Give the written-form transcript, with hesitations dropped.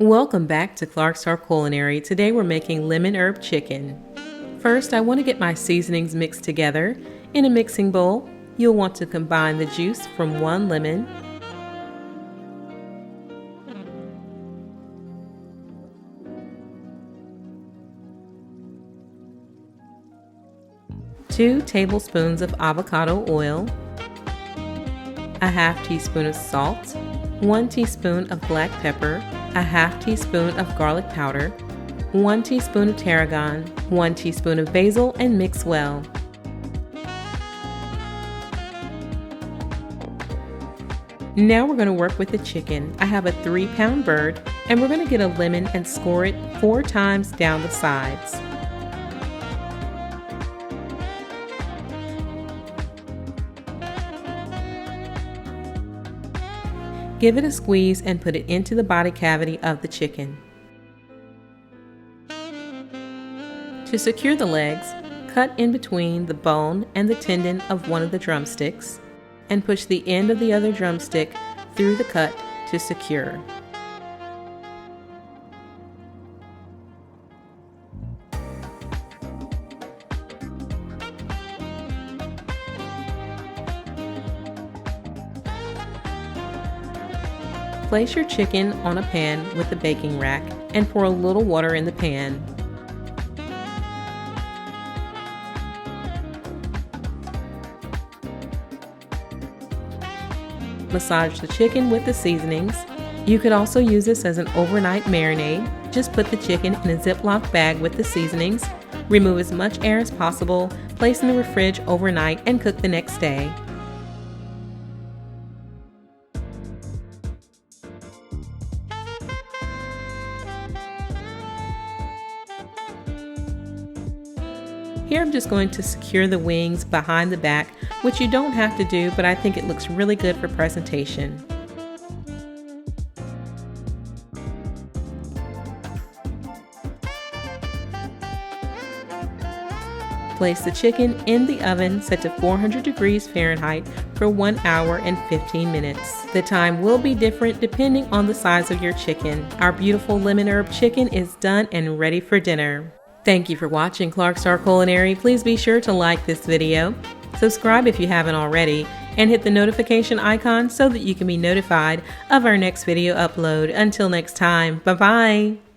Welcome back to Clark's Culinary. Today we're making lemon herb chicken. First, I want to get my seasonings mixed together. In a mixing bowl, you'll want to combine the juice from 1 lemon, 2 tablespoons of avocado oil, a half teaspoon of salt, 1 teaspoon of black pepper, a half teaspoon of garlic powder, 1 teaspoon of tarragon, 1 teaspoon of basil, and mix well. Now we're going to work with the chicken. I have a 3-pound bird, and we're going to get a lemon and score it 4 times down the sides. Give it a squeeze and put it into the body cavity of the chicken. To secure the legs, cut in between the bone and the tendon of one of the drumsticks and push the end of the other drumstick through the cut to secure. Place your chicken on a pan with the baking rack and pour a little water in the pan. Massage the chicken with the seasonings. You could also use this as an overnight marinade. Just put the chicken in a Ziploc bag with the seasonings, remove as much air as possible, place in the fridge overnight, and cook the next day. Here I'm just going to secure the wings behind the back, which you don't have to do, but I think it looks really good for presentation. Place the chicken in the oven set to 400 degrees Fahrenheit for 1 hour and 15 minutes. The time will be different depending on the size of your chicken. Our beautiful lemon herb chicken is done and ready for dinner. Thank you for watching Clark's Culinary. Please be sure to like this video, subscribe if you haven't already, and hit the notification icon so that you can be notified of our next video upload. Until next time, bye-bye.